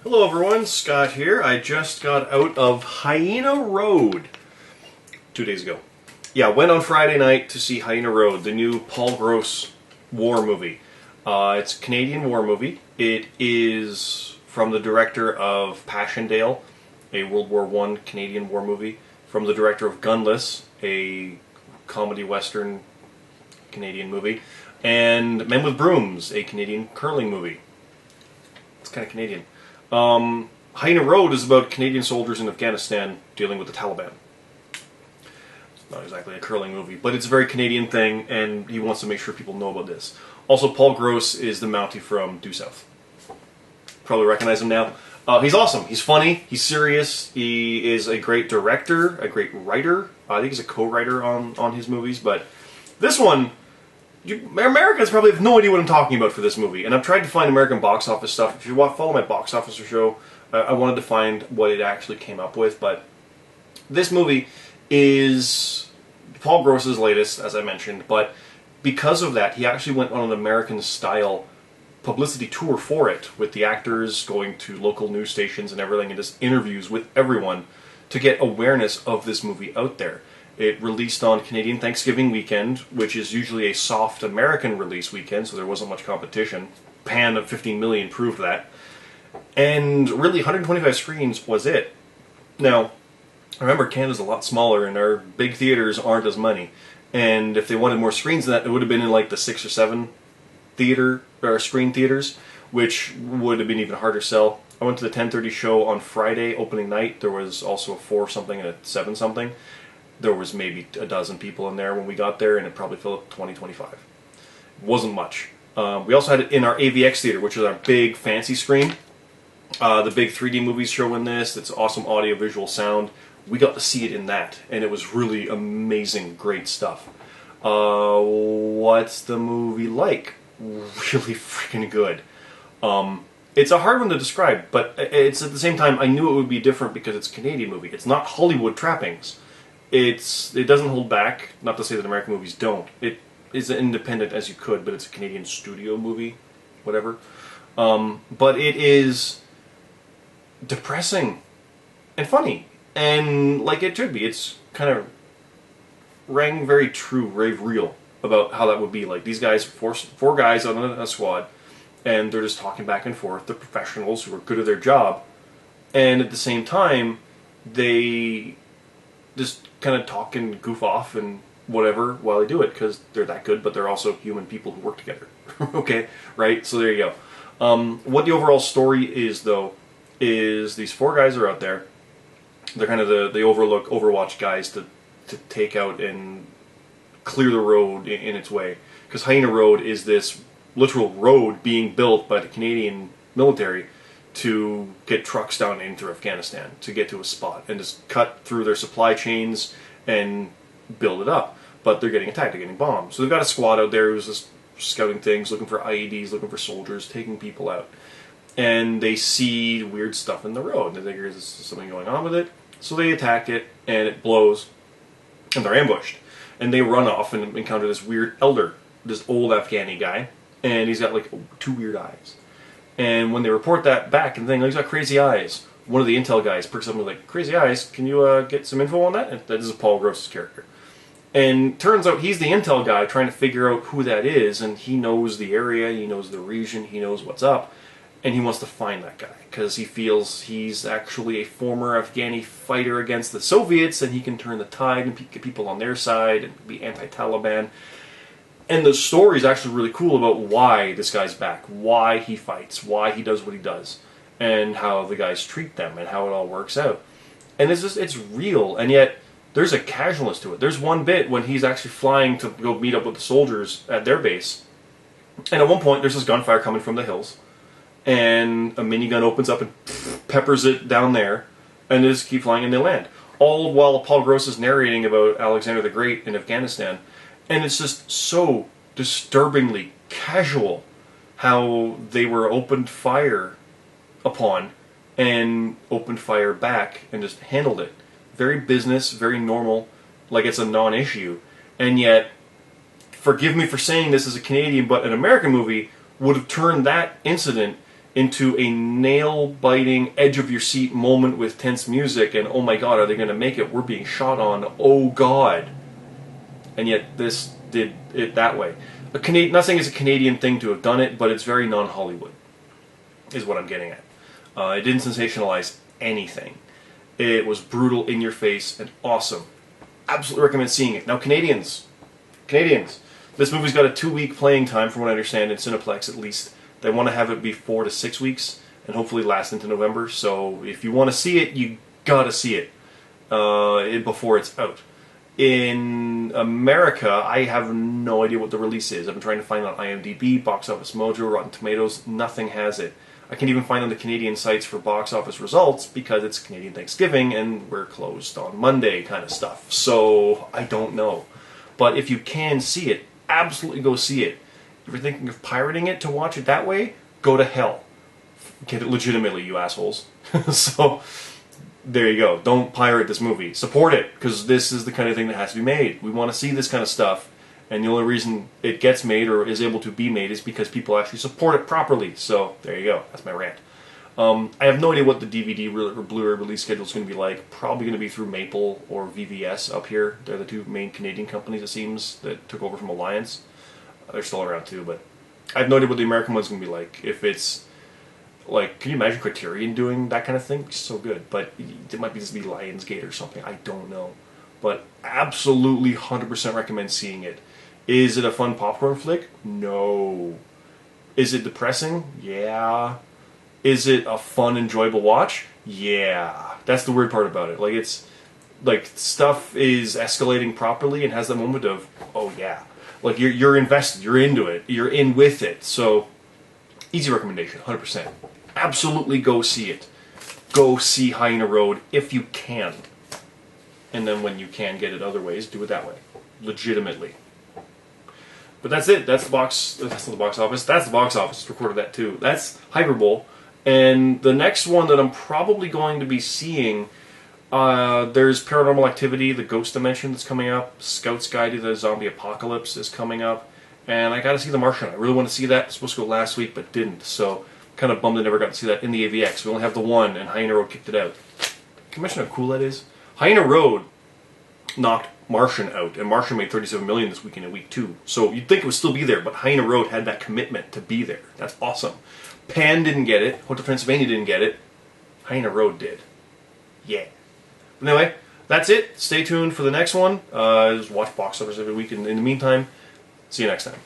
Hello everyone, Scott here. I just got out of Hyena Road 2 days ago. Yeah, went on Friday night to see Hyena Road, the new Paul Gross war movie. It's a Canadian war movie. It is from the director of Passchendaele, a World War I Canadian war movie, from the director of Gunless, a comedy western Canadian movie, and Men with Brooms, a Canadian curling movie. It's kind of Canadian. Hyena Road is about Canadian soldiers in Afghanistan dealing with the Taliban. It's not exactly a curling movie, but it's a very Canadian thing, and he wants to make sure people know about this. Also, Paul Gross is the Mountie from Due South. Probably recognize him now. He's awesome. He's funny. He's serious. He is a great director, a great writer. I think he's a co-writer on his movies, but this one, Americans probably have no idea what I'm talking about for this movie, and I've tried to find American box office stuff. If you follow my box office show, I wanted to find what it actually came up with, but this movie is Paul Gross's latest, as I mentioned, but because of that, he actually went on an American-style publicity tour for it, with the actors going to local news stations and everything, and just interviews with everyone to get awareness of this movie out there. It released on Canadian Thanksgiving weekend, which is usually a soft American release weekend, so there wasn't much competition. Pan of 15 million proved that. And really, 125 screens was it. Now, remember, Canada's a lot smaller, and our big theaters aren't as many. And if they wanted more screens than that, it would have been in like the 6 or 7 screen theaters, which would have been even harder sell. I went to the 10:30 show on Friday, opening night. There was also a 4 something and a 7 something. There was maybe a dozen people in there when we got there, and it probably filled up 20, 25. It wasn't much. We also had it in our AVX theater, which is our big fancy screen. The big 3D movies show in this. It's awesome audio, visual, sound. We got to see it in that, and it was really amazing, great stuff. What's the movie like? Really freaking good. It's a hard one to describe, but it's at the same time, I knew it would be different because it's a Canadian movie. It's not Hollywood trappings. It doesn't hold back. Not to say that American movies don't. It is as independent as you could, but it's a Canadian studio movie, whatever. But it is depressing and funny, and like it should be. It's kind of rang very true, very real about how that would be. Like these guys, four guys on a squad, and they're just talking back and forth. They're professionals who are good at their job, and at the same time, they just kind of talk and goof off and whatever while they do it, because they're that good, but they're also human people who work together. Okay, right? So there you go. What the overall story is, though, is these 4 guys are out there. They're kind of the Overwatch guys to take out and clear the road in its way. Because Hyena Road is this literal road being built by the Canadian military to get trucks down into Afghanistan, to get to a spot, and just cut through their supply chains and build it up. But they're getting attacked, they're getting bombed. So they've got a squad out there who's just scouting things, looking for IEDs, looking for soldiers, taking people out. And they see weird stuff in the road, and they think there's something going on with it. So they attack it, and it blows, and they're ambushed. And they run off and encounter this weird elder, this old Afghani guy, and he's got like 2 weird eyes. And when they report that back and think, oh, he's got crazy eyes, one of the intel guys perks up and is like, crazy eyes, can you get some info on that? And that is Paul Gross's character. And turns out he's the intel guy trying to figure out who that is, and he knows the area, he knows the region, he knows what's up, and he wants to find that guy, because he feels he's actually a former Afghani fighter against the Soviets, and he can turn the tide and get people on their side and be anti-Taliban. And the story is actually really cool about why this guy's back, why he fights, why he does what he does, and how the guys treat them, and how it all works out. And it's real, and yet there's a casualness to it. There's one bit when he's actually flying to go meet up with the soldiers at their base, and at one point there's this gunfire coming from the hills, and a minigun opens up and peppers it down there, and they just keep flying and they land. All while Paul Gross is narrating about Alexander the Great in Afghanistan. And it's just so disturbingly casual how they were opened fire upon and opened fire back and just handled it. Very business, very normal, like it's a non-issue. And yet, forgive me for saying this as a Canadian, but an American movie would have turned that incident into a nail-biting, edge-of-your-seat moment with tense music, and oh my god, are they going to make it? We're being shot on. Oh god. And yet this did it that way. Not saying it's a Canadian thing to have done it, but it's very non-Hollywood, is what I'm getting at. It didn't sensationalize anything. It was brutal, in your face, and awesome. Absolutely recommend seeing it. Now, Canadians, this movie's got a 2-week playing time, from what I understand, in Cineplex at least. They want to have it be 4 to 6 weeks, and hopefully last into November. So if you want to see it, you gotta see it before it's out. In America, I have no idea what the release is. I've been trying to find on IMDb, Box Office Mojo, Rotten Tomatoes. Nothing has it. I can't even find on the Canadian sites for box office results because it's Canadian Thanksgiving and we're closed on Monday kind of stuff. So I don't know. But if you can see it, absolutely go see it. If you're thinking of pirating it to watch it that way, go to hell. Get it legitimately, you assholes. So there you go. Don't pirate this movie. Support it, because this is the kind of thing that has to be made. We want to see this kind of stuff, and the only reason it gets made or is able to be made is because people actually support it properly. So there you go. That's my rant. I have no idea what the DVD or Blu-ray release schedule is going to be like. Probably going to be through Maple or VVS up here. They're the two main Canadian companies, it seems, that took over from Alliance. They're still around too, but I have no idea what the American one's going to be like. If it's like, can you imagine Criterion doing that kind of thing? It's so good, but it might be just be Lionsgate or something. I don't know, but absolutely 100% recommend seeing it. Is it a fun popcorn flick? No. Is it depressing? Yeah. Is it a fun, enjoyable watch? Yeah. That's the weird part about it. Like, it's like stuff is escalating properly and has that moment of, oh yeah. Like, you're invested, you're into it, you're in with it. So, easy recommendation, 100%. Absolutely go see it. Go see Hyena Road if you can. And then when you can get it other ways, do it that way. Legitimately. But that's it. That's the box. That's not the box office. That's the box office. Recorded that too. That's Hyperbole. And the next one that I'm probably going to be seeing, there's Paranormal Activity, the Ghost Dimension that's coming up. Scout's Guide to the Zombie Apocalypse is coming up. And I got to see The Martian. I really want to see that. I was supposed to go last week, but didn't. So, kind of bummed I never got to see that in the AVX. We only have the one, and Hyena Road kicked it out. Can you imagine how cool that is? Hyena Road knocked Martian out, and Martian made $37 million this weekend in week 2. So you'd think it would still be there, but Hyena Road had that commitment to be there. That's awesome. Pan didn't get it. Hotel Transylvania didn't get it. Hyena Road did. Yeah. But anyway, that's it. Stay tuned for the next one. Just watch box office every week. And in the meantime, see you next time.